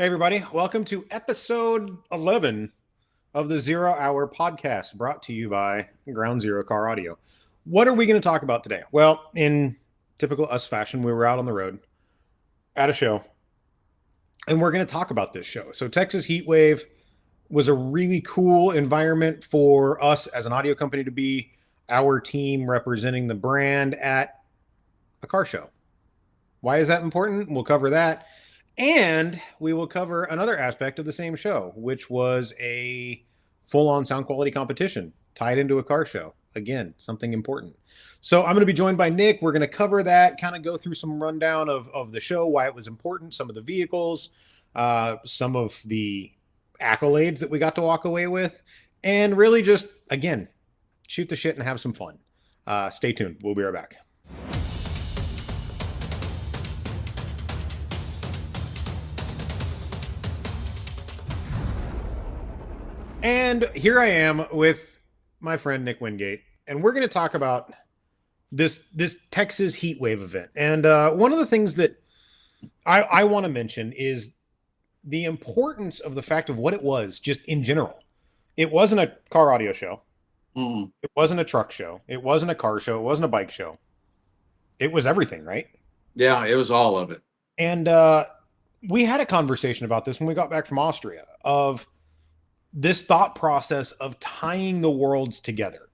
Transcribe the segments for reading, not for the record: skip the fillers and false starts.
Hey, everybody. Welcome to episode 11 of the Zero Hour Podcast, brought to you by Ground Zero Car Audio. What are we going to talk about today? Well, in typical us fashion, we were out on the road at a show, and we're going to talk about this show. So, Texas Heatwave was a really cool environment for us as an audio company to be, our team representing the brand at a car show. Why is that important? We'll cover that. And we will cover another aspect of the same show, which was a full-on sound quality competition tied into a car show. Again, something important. So I'm going to be joined by Nick. We're going to cover that, kind of go through some rundown of the show, why it was important, some of the vehicles, some of the accolades that we got to walk away with, and really just, again, shoot the shit and have some fun. Stay tuned. We'll be right back. And here I am with my friend Nick Wingate, and we're going to talk about this Texas Heatwave event. And one of the things that I want to mention is the importance of the fact of what it was just in general. It wasn't a car audio show. It wasn't a truck show. It wasn't a car show. It wasn't a bike show. It was everything, right? Yeah, it was all of it. And we had a conversation about this when we got back from Austria, of this thought process of tying the worlds together.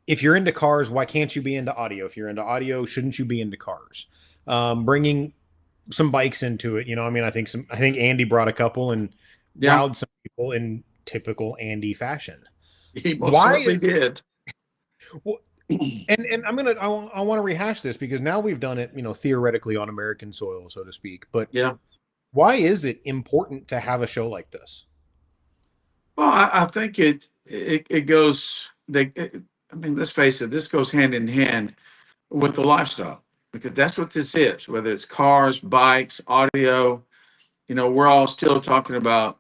If you're into cars, why can't you be into audio? If you're into audio, shouldn't you be into cars? Bringing some bikes into it. I think Andy brought a couple and wowed some people in typical Andy fashion. He most certainly did. Well, and I want to rehash this because now we've done it, theoretically on American soil, so to speak. But yeah, why is it important to have a show like this? Well, I think it goes. Let's face it. This goes hand in hand with the lifestyle, because that's what this is. Whether it's cars, bikes, audio, we're all still talking about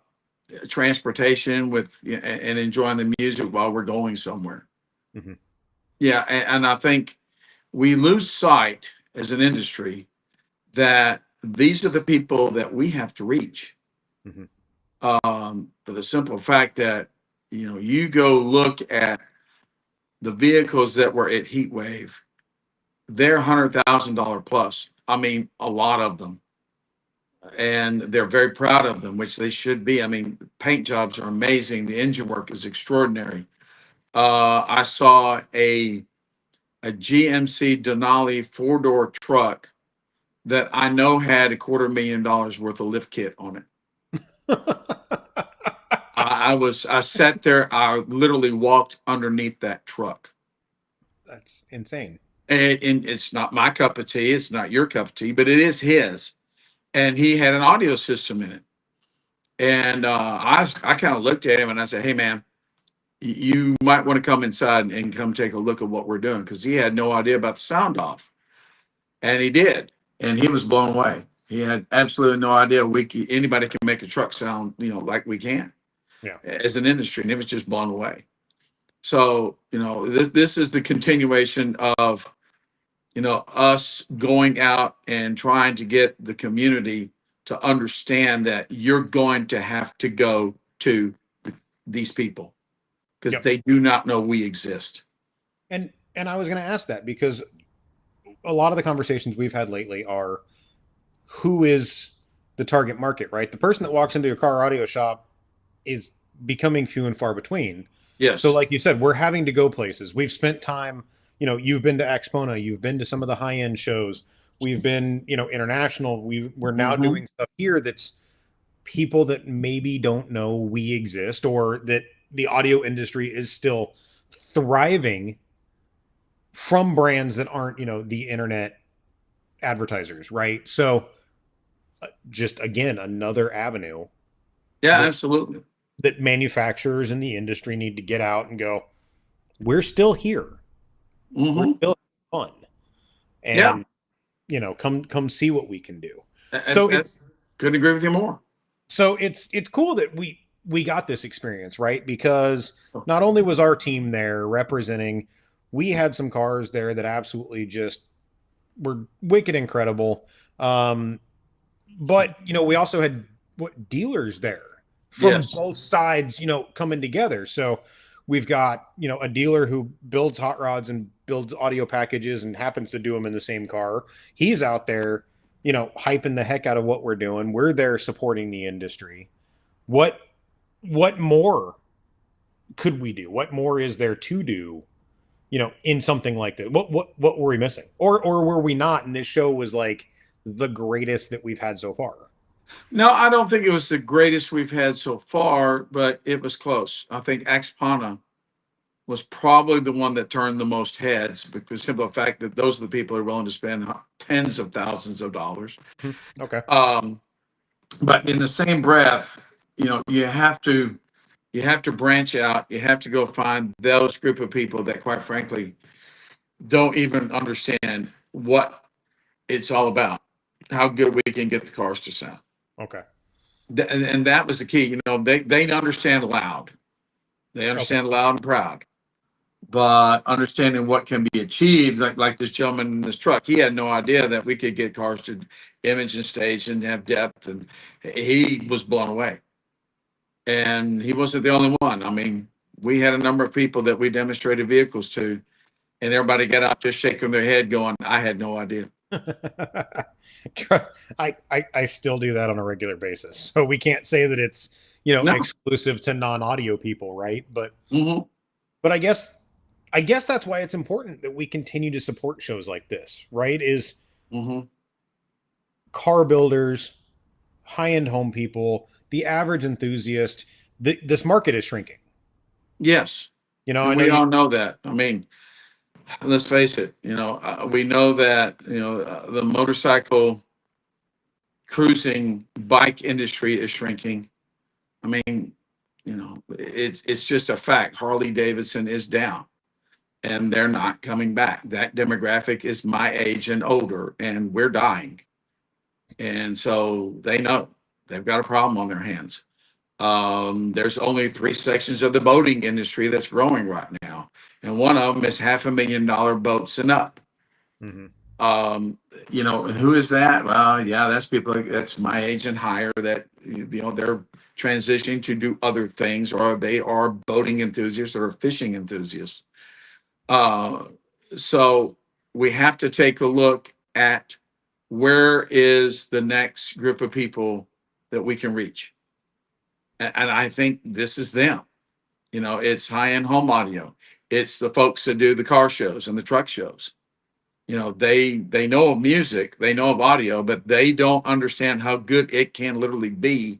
transportation and enjoying the music while we're going somewhere. Mm-hmm. Yeah, and I think we lose sight as an industry that these are the people that we have to reach. Mm-hmm. For the simple fact that, you go look at the vehicles that were at Heatwave, they're $100,000 plus. I mean, a lot of them. And they're very proud of them, which they should be. I mean, paint jobs are amazing. The engine work is extraordinary. I saw a GMC Denali 4-door truck that I know had $250,000 worth of lift kit on it. I sat there. I literally walked underneath that truck. That's insane. And it's not my cup of tea. It's not your cup of tea, but it is his. And he had an audio system in it. And I kind of looked at him and I said, "Hey, man, you might want to come inside and come take a look at what we're doing," because he had no idea about the sound off. And he did. And he was blown away. He had absolutely no idea anybody can make a truck sound, like we can. Yeah. As an industry, and it was just blown away. So, this is the continuation of, us going out and trying to get the community to understand that you're going to have to go to these people because they do not know we exist. And I was going to ask that because a lot of the conversations we've had lately are, who is the target market, right? The person that walks into your car audio shop is becoming few and far between. Yes. So like you said, we're having to go places. We've spent time, you've been to Expona, you've been to some of the high-end shows. We've been, international. We're now doing stuff here that's people that maybe don't know we exist, or that the audio industry is still thriving from brands that aren't, the internet advertisers, right? So just, again, another avenue. Yeah, absolutely. That manufacturers in the industry need to get out and go, we're still here. We're still fun. And, come see what we can do. Couldn't agree with you more. So it's cool that we got this experience, right? Because not only was our team there representing, we had some cars there that absolutely just were wicked incredible. But, we also had what dealers there from Yes. both sides, coming together. So we've got, a dealer who builds hot rods and builds audio packages and happens to do them in the same car. He's out there, hyping the heck out of what we're doing. We're there supporting the industry. What more could we do? What more is there to do, in something like this? What were we missing? Or were we not? And this show was like the greatest that we've had so far. No, I don't think it was the greatest we've had so far, but it was close. I think Axpana was probably the one that turned the most heads because simple fact that those are the people who are willing to spend tens of thousands of dollars. Okay. But in the same breath, you have to branch out. You have to go find those group of people that, quite frankly, don't even understand what it's all about, how good we can get the cars to sound. Okay. And that was the key. They understand loud. They Okay. understand loud and proud. But understanding what can be achieved, like this gentleman in this truck, he had no idea that we could get cars to image and stage and have depth, and he was blown away. And he wasn't the only one. I mean, we had a number of people that we demonstrated vehicles to, and everybody got out just shaking their head, going, "I had no idea." I still do that on a regular basis. So we can't say that it's, No. exclusive to non-audio people, right? But Mm-hmm. but I guess that's why it's important that we continue to support shows like this, right? Is Mm-hmm. car builders, high-end home people, the average enthusiast, this market is shrinking. Yes. I And know we you. all know that. I mean, let's face it, we know that, the motorcycle cruising bike industry is shrinking. I mean, it's just a fact. Harley Davidson is down and they're not coming back. That demographic is my age and older, and we're dying. And so they know they've got a problem on their hands. There's only three sections of the boating industry that's growing right now, and one of them is $500,000 boats and up. Mhm. And who is that? Well, yeah, that's people that's my age and higher that they're transitioning to do other things, or they are boating enthusiasts or fishing enthusiasts. Uh, so we have to take a look at where is the next group of people that we can reach. And I think this is them. It's high-end home audio. It's the folks that do the car shows and the truck shows. They know of music, they know of audio, but they don't understand how good it can literally be.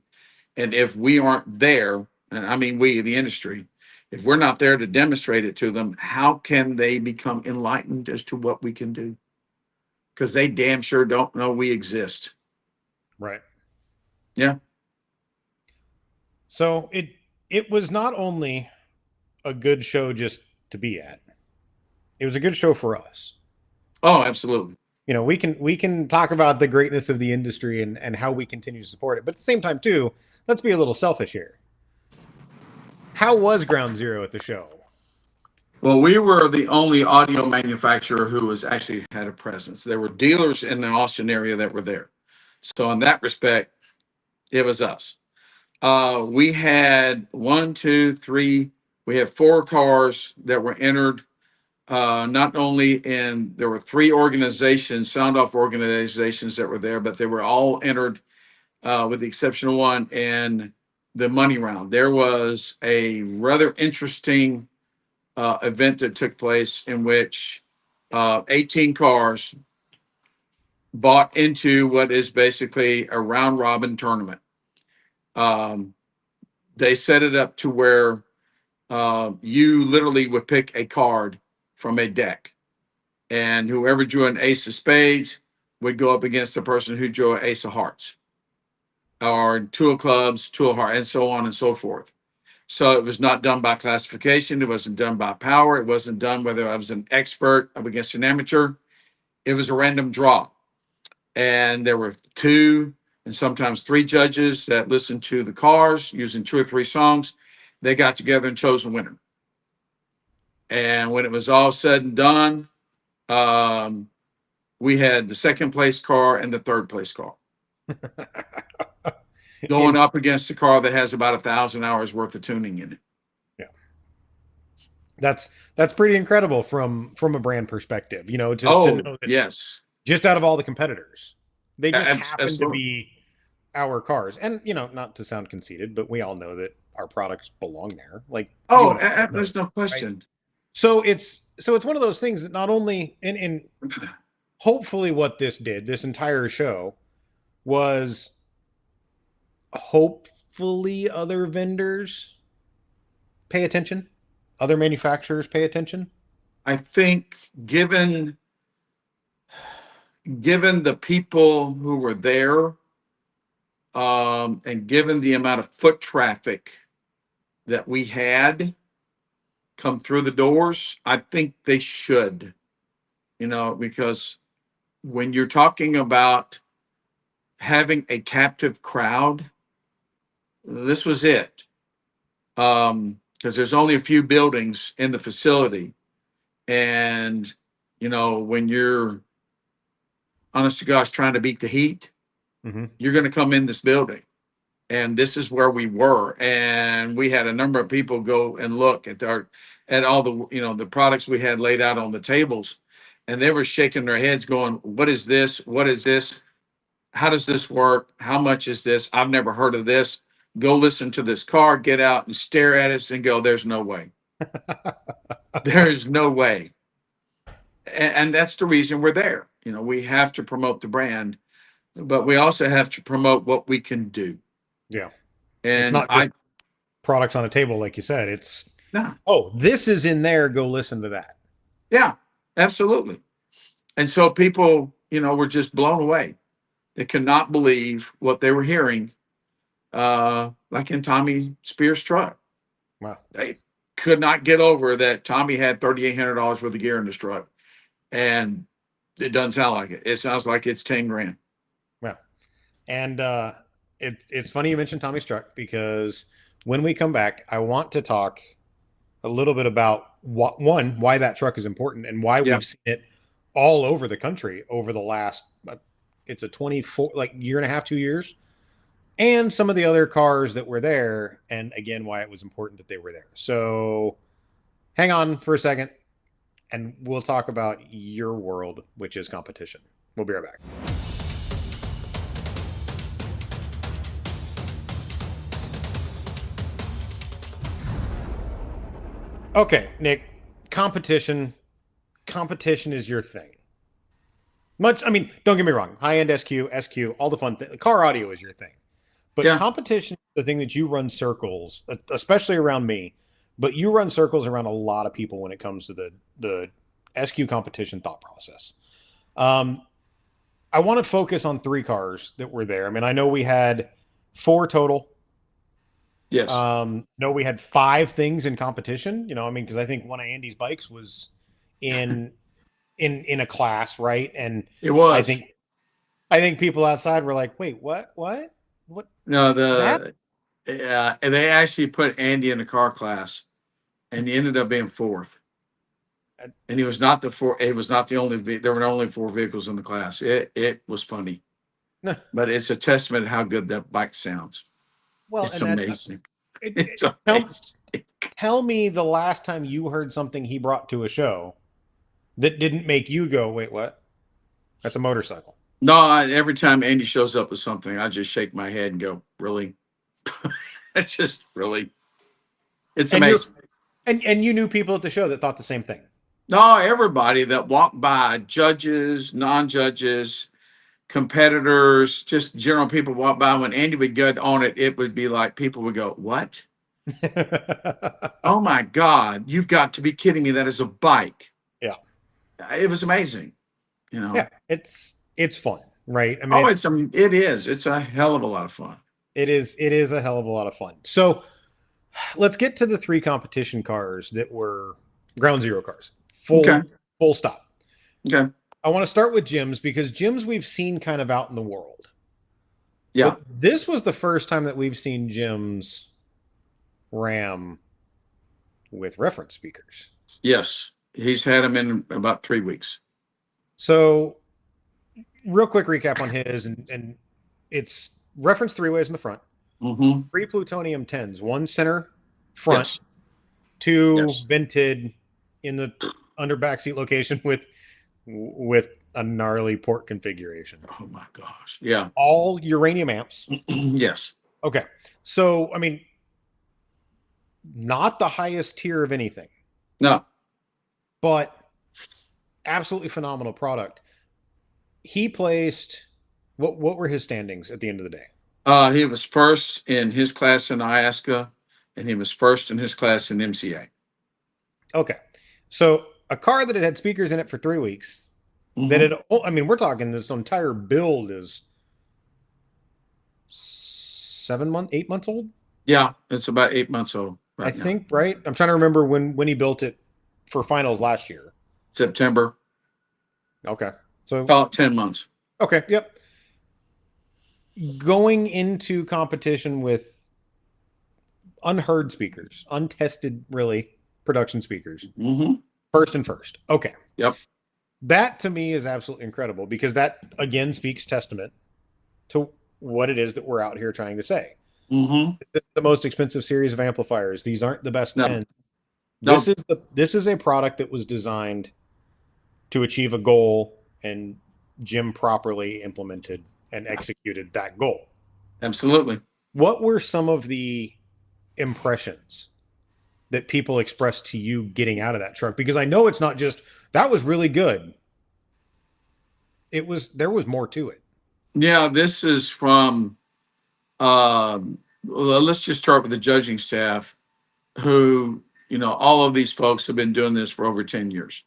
And if we aren't there, and I mean we, the industry, if we're not there to demonstrate it to them, how can they become enlightened as to what we can do? Because they damn sure don't know we exist. Right. Yeah. So it was not only a good show just to be at. It was a good show for us. Oh, absolutely. We can talk about the greatness of the industry and how we continue to support it, but at the same time too, let's be a little selfish here. How was Ground Zero at the show? Well, we were the only audio manufacturer who was actually had a presence. There were dealers in the Austin area that were there. So in that respect, it was us. We had one, two, three. We had four cars that were entered. Not only there were three organizations, sound off organizations that were there, but they were all entered, with the exception of one, in the money round. There was a rather interesting event that took place in which 18 cars bought into what is basically a round robin tournament. Um, they set it up to where you literally would pick a card from a deck, and whoever drew an ace of spades would go up against the person who drew an ace of hearts, or two of clubs, two of hearts, and so on and so forth. So it was not done by classification. It wasn't done by power. It wasn't done whether I was an expert up against an amateur. It was a random draw. And there were two and sometimes three judges that listened to the cars using two or three songs. They got together and chose a winner. And when it was all said and done, we had the second place car and the third place car. going up against a car that has about 1,000 hours worth of tuning in it. Yeah, that's pretty incredible from a brand perspective. You know, to Oh, know that yes. just out of all the competitors, they just happen to Absolutely. be our cars. And you know, not to sound conceited, but we all know that our products belong there. Like you Oh, and I know there's that, no right? question. So it's one of those things that not only and hopefully what this entire show was hopefully other vendors pay attention, other manufacturers pay attention. I think given the people who were there, and given the amount of foot traffic that we had come through the doors, I think they should, because when you're talking about having a captive crowd, this was it. Because there's only a few buildings in the facility. And, when you're, honest to gosh, trying to beat the heat, Mm-hmm. you're going to come in this building. And this is where we were. And we had a number of people go and look at all the, the products we had laid out on the tables. And they were shaking their heads going, what is this? What is this? How does this work? How much is this? I've never heard of this. Go listen to this car, get out and stare at us and go, there's no way. There is no way. And that's the reason we're there. We have to promote the brand, but we also have to promote what we can do. Yeah, it's And not just products on a table, like you said. It's no, oh, this is in there. Go listen to that. yeah, absolutely. And so people, were just blown away. They could not believe what they were hearing, like in Tommy Spears' truck. Wow. They could not get over that Tommy had $3,800 worth of gear in his truck. And it doesn't sound like it. It sounds like it's 10 grand. Wow. And it's funny you mentioned Tommy's truck, because when we come back, I want to talk a little bit about why that truck is important and why Yeah. we've seen it all over the country over the last it's a 24 year and a half, 2 years, and some of the other cars that were there, and again why it was important that they were there. So hang on for a second and we'll talk about your world, which is competition. We'll be right back. Okay, Nick, competition is your thing. I mean, don't get me wrong. High-end SQ, all the fun car audio is your thing. But Yeah. competition is the thing that you run circles, especially around me, but you run circles around a lot of people when it comes to the SQ competition thought process. I want to focus on 3 cars that were there. I mean, I know we had 4 total. Yes. No, we had 5 things in competition, I mean, because I think one of Andy's bikes was in a class, right? And It was. I think people outside were like, wait, what? No, That? and they actually put Andy in the car class, and he ended up being 4th. And he was not it was not the only, there were only 4 vehicles in the class. It was funny, but it's a testament to how good that bike sounds. Well, It's and amazing. it's Amazing. tell me the last time you heard something he brought to a show that didn't make you go, wait, what? That's a motorcycle. No, every time Andy shows up with something, I just shake my head and go, really? It's just really, it's And amazing. and you knew people at the show that thought the same thing. No, everybody that walked by, judges, non-judges, competitors, just general people walk by. When Andy would get on it, it would be like people would go, what? Oh my God, you've got to be kidding me. That is a bike. Yeah. It was amazing. Yeah, it's fun, right? I mean, it is. It's a hell of a lot of fun. it is a hell of a lot of fun. So let's get to the 3 competition cars that were Ground Zero cars. Full stop. Okay. I want to start with Jim's, because Jim's we've seen kind of out in the world. Yeah. But this was the first time that we've seen Jim's Ram with reference speakers. Yes. He's had them in about 3 weeks. So real quick recap on his, and it's reference 3-ways in the front, Mm-hmm. 3 plutonium 10s, one center front, Yes. two Yes. vented in the under backseat location with a gnarly port configuration. Oh my gosh. Yeah. All uranium amps. Yes. Okay. So, I mean, not the highest tier of anything, No. but absolutely phenomenal product. He placed what were his standings at the end of the day? He was first in his class in IASCA, and he was first in his class in MCA. Okay. So, a car that had speakers in it for 3 weeks, that Mm-hmm. had, I mean, we're talking this entire build is 7 months, 8 months old. Yeah, it's about 8 months old I right now. think, right? I'm trying to remember when he built it for finals last year. September, Okay. So, about 10 months. okay, yep. Going into competition with unheard speakers, untested, really, production speakers, Mm-hmm. first and first. Okay. Yep. That to me is absolutely incredible because that, again, speaks testament to what it is that we're out here trying to say. Mm-hmm. The most expensive series of amplifiers. These aren't the best No. 10. No. This is a product that was designed to achieve a goal, and Jim properly implemented and executed that goal. Absolutely. What were some of the impressions that people expressed to you getting out of that truck? Because I know it's not just that was really good. There was more to it. Yeah, this is from well, let's just start with the judging staff, who, all of these folks have been doing this for over 10 years.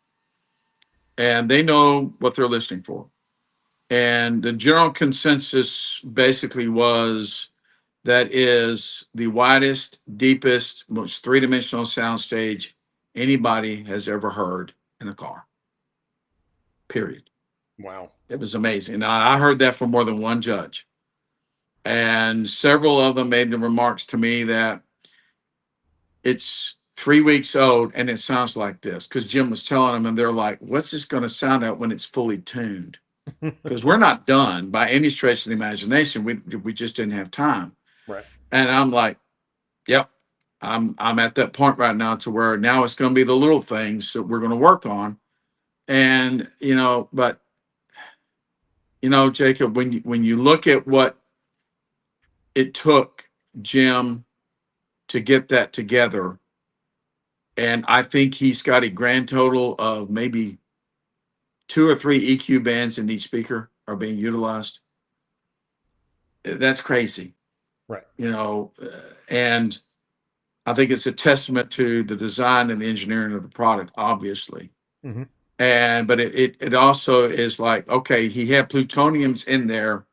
And they know what they're listening for. And the general consensus basically was that is the widest, deepest, most three-dimensional soundstage anybody has ever heard in a car. Period. Wow. It was amazing. Now, I heard that from more than one judge. And several of them made the remarks to me that it's 3 weeks old and it sounds like this. Because Jim was telling them, and they're like, what's this going to sound like when it's fully tuned? Because we're not done by any stretch of the imagination. We just didn't have time. Right. And I'm like, yep, I'm at that point right now to where now it's going to be the little things that we're going to work on. And but Jacob, when you look at what it took Jim to get that together, and I think he's got a grand total of maybe 2 or 3 EQ bands in each speaker are being utilized. That's crazy. Right. And I think it's a testament to the design and the engineering of the product, obviously. Mm-hmm. But it also is like, okay, he had plutoniums in there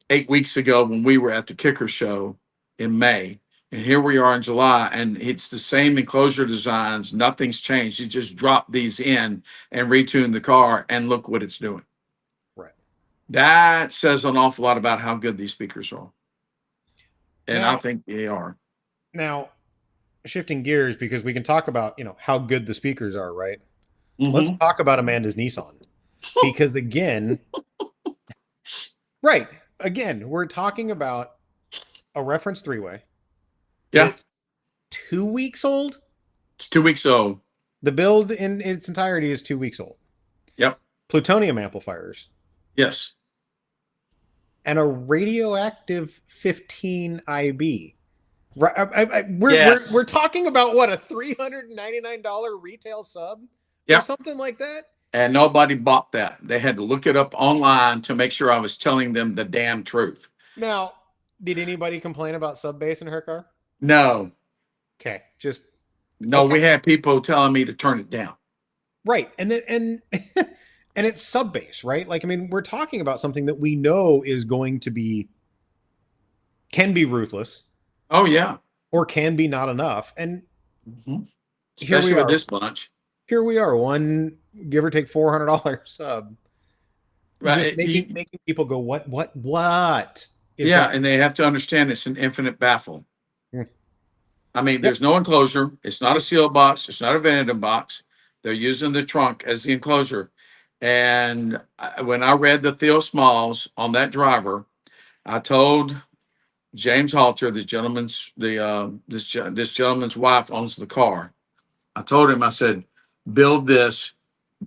8 weeks ago when we were at the Kicker Show in May. And here we are in July, and it's the same enclosure designs. Nothing's changed. You just drop these in and retune the car, and look what it's doing. Right. That says an awful lot about how good these speakers are. And Now, I think they are. Now, shifting gears because we can talk about, how good the speakers are, right? Mm-hmm. Let's talk about Amanda's Nissan. Because again, right. Again, we're talking about a reference three-way. Yeah. It's 2 weeks old. It's 2 weeks old. The build in its entirety is 2 weeks old. Yep. Plutonium amplifiers. Yes. And a radioactive 15 IB. Yes. We're talking about what, a $399 retail sub? Yep. Or something like that? And nobody bought that. They had to look it up online to make sure I was telling them the damn truth. Now, did anybody complain about sub bass in her car? No. Okay, no. Okay. We had people telling me to turn it down. Right, and then and it's sub bass, right? Like, I mean, we're talking about something that we know is going to can be ruthless. Oh yeah, or can be not enough. And especially with this bunch. Here we are, one give or take $400 sub. Right. Just making people go, what? Yeah, and they have to understand it's an infinite baffle. I mean, there's no enclosure. It's not a seal box. It's not a vented box. They're using the trunk as the enclosure. And when I read the Theo Smalls on that driver, I told James Halter, this gentleman's this gentleman's wife owns the car. I told him, I said, build this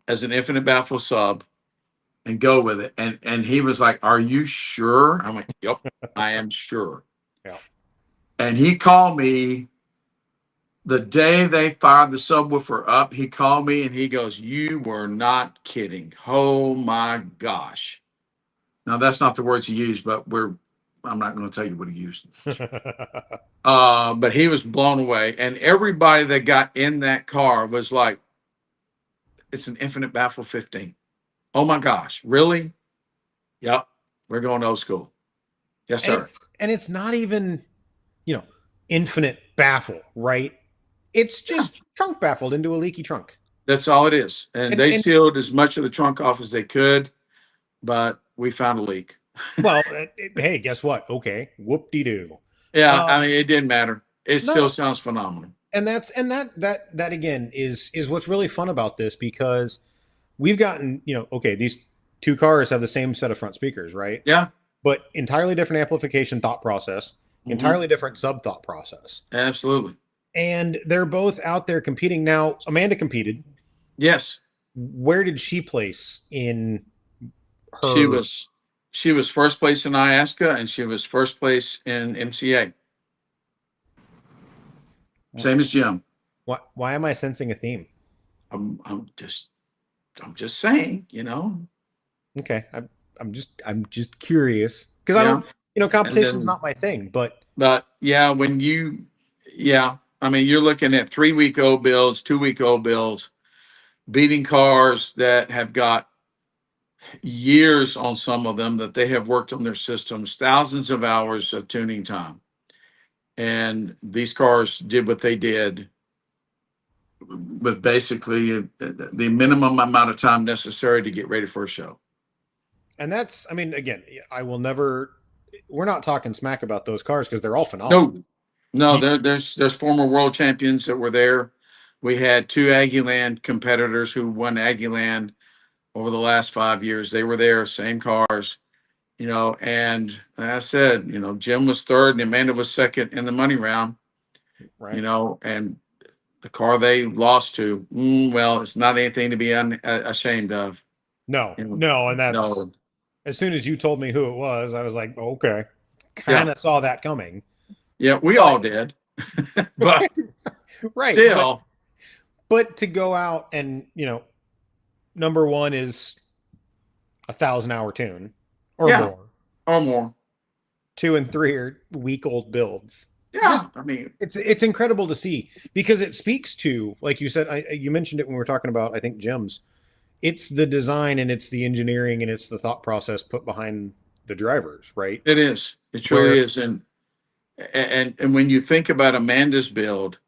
as an infinite baffle sub and go with it. And he was like, "Are you sure?" I'm like, "Yep, I am sure." Yeah. And he called me the day they fired the subwoofer up. He called me and he goes, "You were not kidding. Oh my gosh." Now that's not the words he used, but I'm not going to tell you what he used. But he was blown away. And everybody that got in that car was like, "It's an infinite baffle 15. Oh my gosh, really?" Yep. We're going old school. Yes, and sir. it's not even, infinite baffle, right? It's Yeah. just trunk baffled into a leaky trunk. That's all it is. And they And sealed as much of the trunk off as they could, but we found a leak. well, hey, guess what? Okay, whoop-de-doo. Yeah, I mean, it didn't matter. It still No, sounds phenomenal. and that again is what's really fun about this, because we've gotten, okay, these two cars have the same set of front speakers, right? Yeah. But entirely different amplification thought process, entirely different sub thought process. Absolutely. And they're both out there competing. Now, Amanda competed. Yes. Where did she place in her? She was first place in IASCA and she was first place in MCA. Same as Jim. Why am I sensing a theme? I'm just saying, Okay, I'm just curious, because I Yeah. don't, competition's then- not my thing, but But yeah, I mean, you're looking at 3-week-old builds, 2-week-old builds, beating cars that have got years on some of them, that they have worked on their systems, thousands of hours of tuning time. And these cars did what they did with basically the minimum amount of time necessary to get ready for a show. and that's, I mean, again, I will never. We're not talking smack about those cars because they're all phenomenal. No, there's former world champions that were there. We had 2 Aggieland competitors who won Aggieland over the last 5 years. They were there, same cars, and like I said, Jim was third and Amanda was second in the money round, Right. And the car they lost to, well, it's not anything to be ashamed of. No, You know, no, and that's no. as soon as you told me who it was, I was like, okay, kind of saw that coming. Yeah, we all did. But right. still. But to go out and, number one is 1,000-hour tune or more. Or more. 2 and 3 are week-old builds. Yeah, I mean, it's incredible to see, because it speaks to, like you said, you mentioned it when we were talking about, I think, Jim's. It's the design and it's the engineering and it's the thought process put behind the drivers, right? it is. It truly is. And when you think about Amanda's build,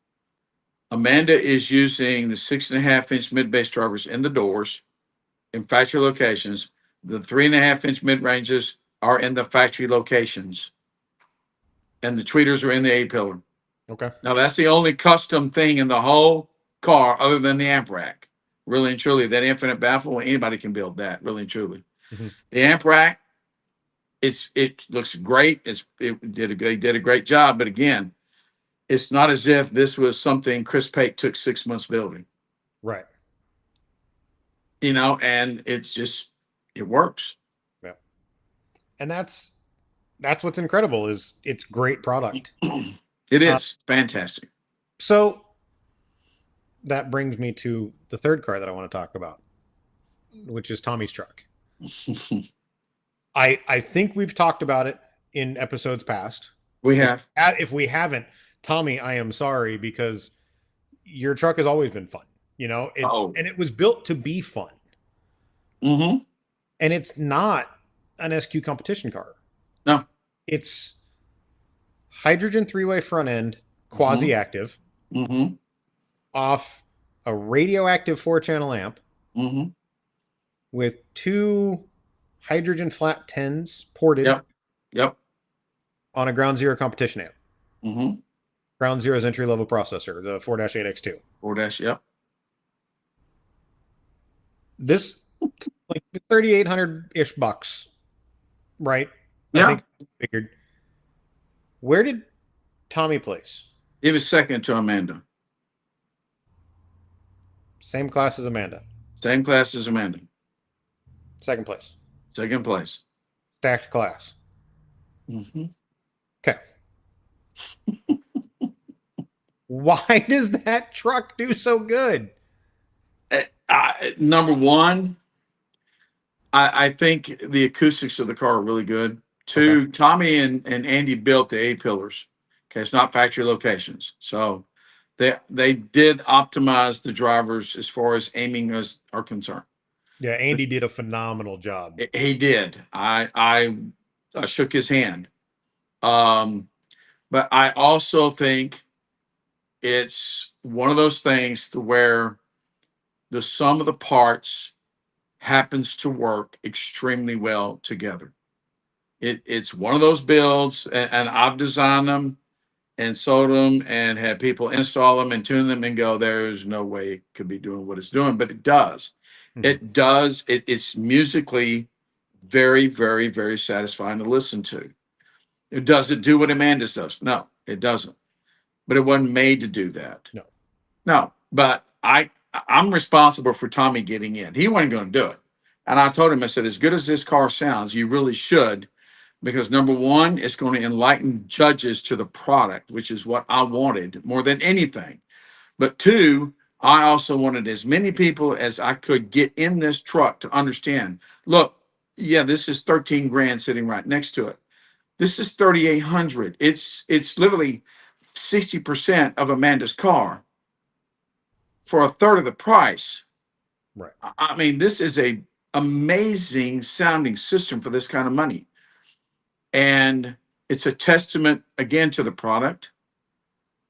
Amanda is using the 6.5-inch mid-bass drivers in the doors in factory locations. The 3.5-inch mid-ranges are in the factory locations, and the tweeters are in the A-pillar. Okay. Now that's the only custom thing in the whole car other than the amp rack. Really and truly, that infinite baffle, anybody can build that, really and truly. Mm-hmm. The amp rack, it looks great. They did a great job, but again, it's not as if this was something Chris Pate took 6 months building. Right. And it works. Yeah. And that's what's incredible, is it's great product. It is fantastic. So that brings me to the third car that I want to talk about, which is Tommy's truck. I think we've talked about it in episodes past. We have. If we haven't, Tommy, I am sorry, because your truck has always been fun. And it was built to be fun. Mm-hmm. And it's not an SQ competition car. No. It's hydrogen 3-way front end, quasi-active, off a radioactive 4-channel amp, with 2 hydrogen flat 10s ported on a Ground Zero competition amp. Ground Zero's entry-level processor, the 4-8X2. 4-, yep. This, like, $3,800-ish bucks, right? Yeah. I think I figured. Where did Tommy place? He was second to Amanda. Same class as Amanda. Same class as Amanda. Second place. Second place. Stacked class. Mm-hmm. Okay. Why does that truck do so good? Number one, I think the acoustics of the car are really good. Okay. Two, Tommy and Andy built the A pillars. Okay, it's not factory locations, so they did optimize the drivers as far as aiming us are concerned. Yeah, Andy did a phenomenal job. He did. I shook his hand. But I also think it's one of those things to where the sum of the parts happens to work extremely well together. It's one of those builds, and I've designed them and sold them and had people install them and tune them and go, there's no way it could be doing what it's doing, but it does. Mhm. It does. It's musically very, very, very satisfying to listen to. Does it do what Amanda's does? No, it doesn't. But it wasn't made to do that. No. No, but I'm responsible for Tommy getting in. He wasn't going to do it. And I told him, I said, as good as this car sounds, you really should, because number one, it's going to enlighten judges to the product, which is what I wanted more than anything. But two, I also wanted as many people as I could get in this truck to understand, look, yeah, this is 13 grand sitting right next to it. This is 3,800. It's literally 60% of Amanda's car for a third of the price. Right. I mean, this is a amazing sounding system for this kind of money. And it's a testament again to the product,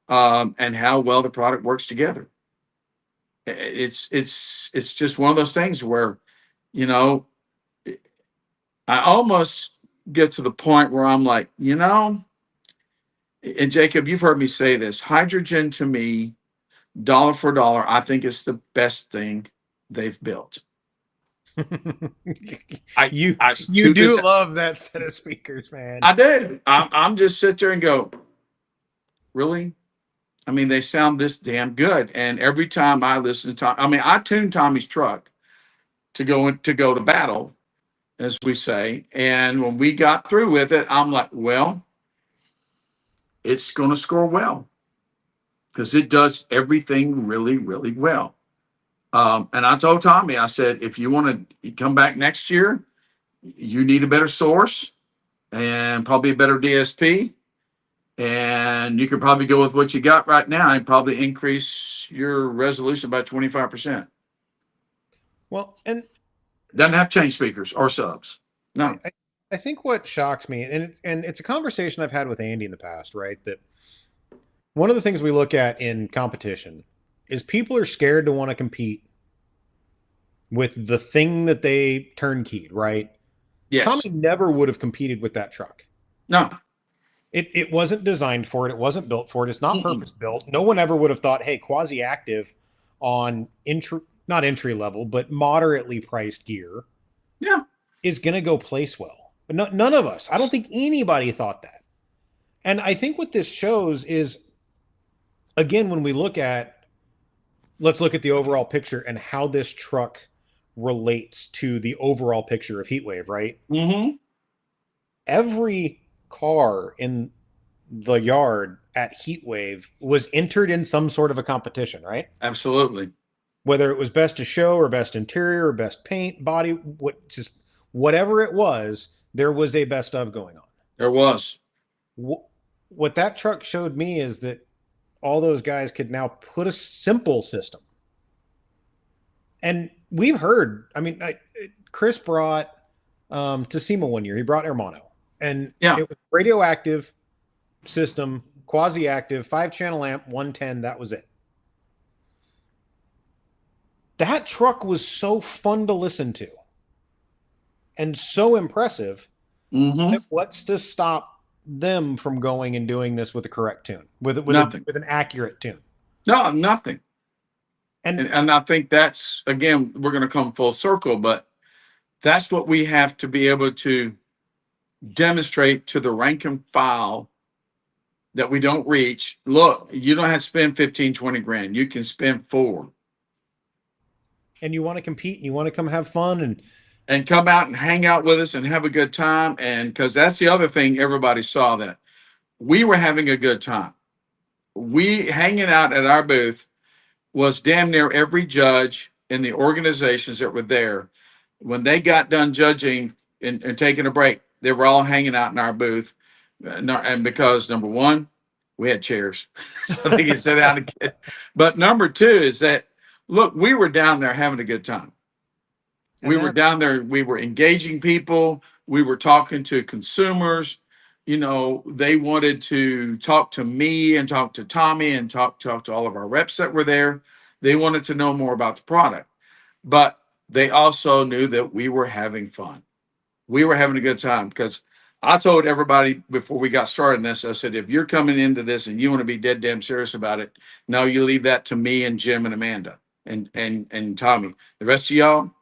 and how well the product works together. It's just one of those things where, you know, I almost get to the point where I'm like, you know, and Jacob, you've heard me say this, hydrogen to me, dollar for dollar, I think it's the best thing they've built. I you I you do love that set of speakers, man. I do. I'm just sit there and go, really? I mean, they sound this damn good. And every time I listen to Tom, I mean, I tuned Tommy's truck to go to battle, as we say. And when we got through with it, I'm like, well, it's going to score well because it does everything really, really well. And I told Tommy, I said, if you want to come back next year, you need a better source and probably a better DSP. And you could probably go with what you got right now and probably increase your resolution by 25%. Well, and Doesn't have change speakers or subs. No. I think what shocks me, and it's a conversation I've had with Andy in the past, right? That one of the things we look at in competition is people are scared to want to compete with the thing that they turnkeyed, right? Yes. Tommy never would have competed with that truck. No. It wasn't designed for it. It wasn't built for it. It's not Mm-mm. purpose built. No one ever would have thought, hey, quasi active on not entry level, but moderately priced gear, Yeah. is going to go place well. But none of us. I don't think anybody thought that. And I think what this shows is, again, when we let's look at the overall picture and how this truck relates to the overall picture of Heatwave, right? Mm-hmm. Every car in the yard at Heatwave was entered in some sort of a competition, right? Absolutely. Whether it was best of show or best interior or best paint, body, whatever it was, there was a best of going on. There was. What that truck showed me is that all those guys could now put a simple system. And we've heard, I mean, Chris brought Tassima one year. He brought Hermano. And it was radioactive system, quasi-active, 5-channel amp, 110. That was it. That truck was so fun to listen to and so impressive. Mm-hmm. That what's to stop them from going and doing this with the correct tune, with an accurate tune? No, nothing. And I think that's, again, we're going to come full circle, but that's what we have to be able to demonstrate to the rank and file that we don't reach. Look, you don't have to spend 15, 20 grand. You can spend 4 And you want to compete and you want to come have fun and come out and hang out with us and have a good time. And because that's the other thing, everybody saw that we were having a good time. We hanging out at our booth was damn near every judge in the organizations that were there. When they got done judging and taking a break, they were all hanging out in our booth. And because number one, we had chairs so they could sit down and get. But number two is that, look, we were down there having a good time. We and were that down there. We were engaging people. We were talking to consumers. You know, they wanted to talk to me and talk to Tommy and talk to all of our reps that were there. They wanted to know more about the product, but they also knew that we were having fun. We were having a good time because I told everybody before we got started in this, I said, if you're coming into this and you want to be dead damn serious about it, no, you leave that to me and Jim and Amanda and Tommy. The rest of y'all,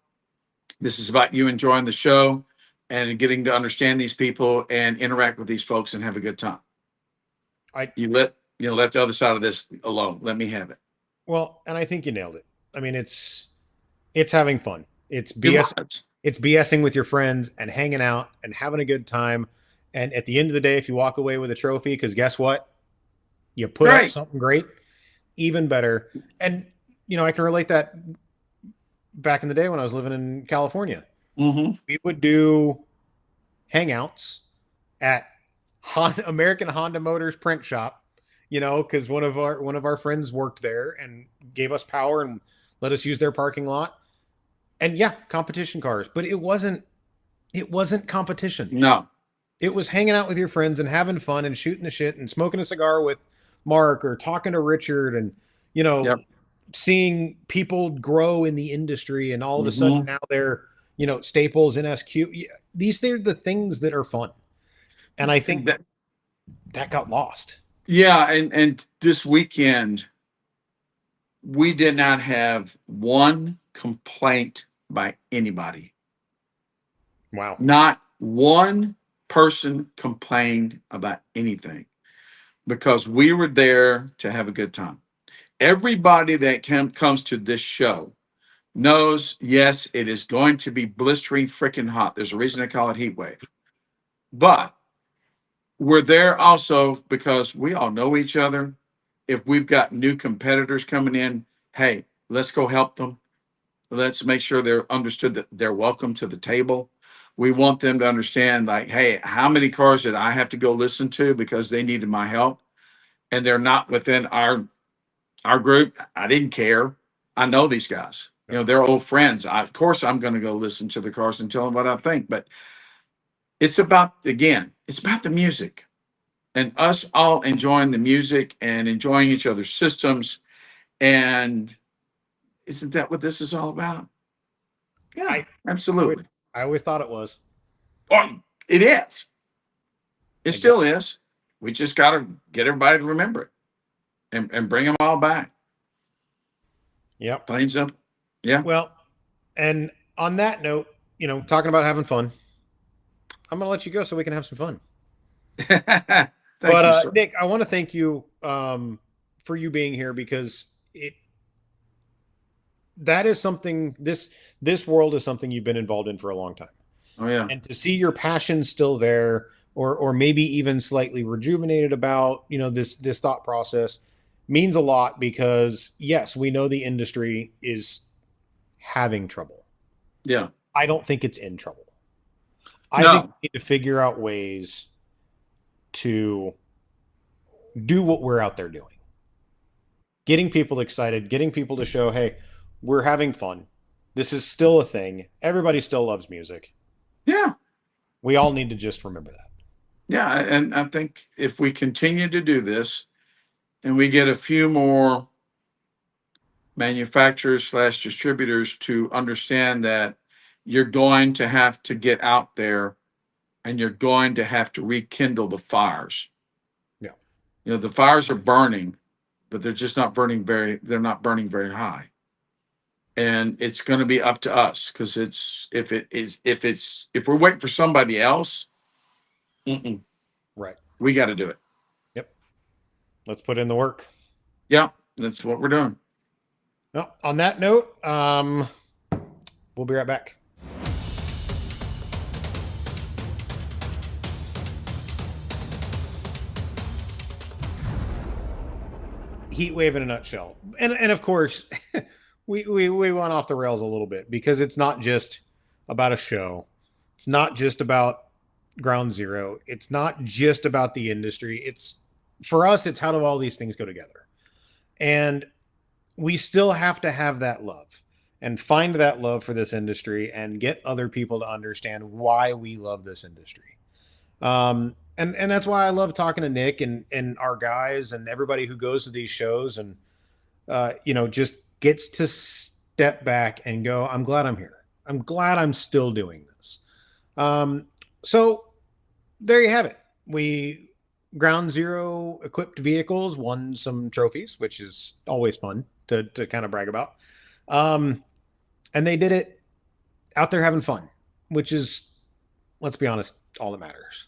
this is about you enjoying the show and getting to understand these people and interact with these folks and have a good time. I Let the other side of this alone. Let me have it. Well, and I think you nailed it. I mean, it's having fun. It's It BS. was. It's BSing with your friends and hanging out and having a good time. And at the end of the day, if you walk away with a trophy, because guess what? You put up Great. something great, even better. And, I can relate that back in the day when I was living in California. Mm-hmm. We would do hangouts at American Honda Motors print shop, because one of our friends worked there and gave us power and let us use their parking lot. And yeah, competition cars, but it wasn't competition. No. It was hanging out with your friends and having fun and shooting the shit and smoking a cigar with Mark or talking to Richard and, Yep. seeing people grow in the industry and all of a Mm-hmm. sudden now they're, staples in SQ. These are the things that are fun. And I think that got lost. Yeah, and this weekend we did not have one complaint by anybody. Wow. Not one person complained about anything because we were there to have a good time. Everybody that comes to this show knows, yes, it is going to be blistering freaking hot. There's a reason they call it heat wave. But we're there also because we all know each other. If we've got new competitors coming in, hey, let's go help them. Let's make sure they're understood that they're welcome to the table. We want them to understand, like, hey, how many cars did I have to go listen to because they needed my help and they're not within our group? I didn't care. I know these guys. They're old friends. Of course, I'm going to go listen to the cars and tell them what I think. But it's about the music and us all enjoying the music and enjoying each other's systems. And isn't that what this is all about? Yeah, absolutely. I always thought it was. Oh, it is. It Exactly. still is. We just got to get everybody to remember it and bring them all back. Yep. Plain simple. Yeah. Well, and on that note, talking about having fun, I'm going to let you go so we can have some fun. Thank you, sir. Nick, I want to thank you for you being here because that is something, this world is something you've been involved in for a long time. Oh, yeah. And to see your passion still there or maybe even slightly rejuvenated about, this thought process means a lot because yes, we know the industry is having trouble. Yeah. I don't think it's in trouble. I think we need to figure out ways to do what we're out there doing. Getting people excited, getting people to show, hey, we're having fun. This is still a thing. Everybody still loves music. Yeah. We all need to just remember that. Yeah. And I think if we continue to do this and we get a few more manufacturers / distributors to understand that you're going to have to get out there and you're going to have to rekindle the fires. Yeah. The fires are burning, but they're just not burning they're not burning very high. And it's going to be up to us because if we're waiting for somebody else, right, we got to do it. Yep. let's put in the work. Yeah, that's what we're doing. Well, on that note, we'll be right back. Heatwave in a nutshell. And of course, we went off the rails a little bit because it's not just about a show. It's not just about Ground Zero. It's not just about the industry. It's for us, it's how do all these things go together? And we still have to have that love and find that love for this industry and get other people to understand why we love this industry. And that's why I love talking to Nick and our guys and everybody who goes to these shows and just gets to step back and go, I'm glad I'm here. I'm glad I'm still doing this. So there you have it. We Ground Zero equipped vehicles won some trophies, which is always fun to kind of brag about. And they did it out there having fun, which is, let's be honest, all that matters.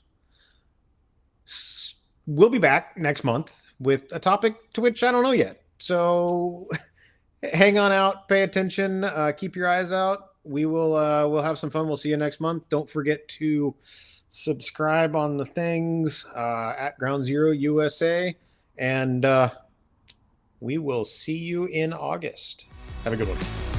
We'll be back next month with a topic to which I don't know yet. So hang on out, pay attention, keep your eyes out. We'll have some fun. We'll see you next month. Don't forget to subscribe on the things at Ground Zero USA, and we will see you in August. Have a good one.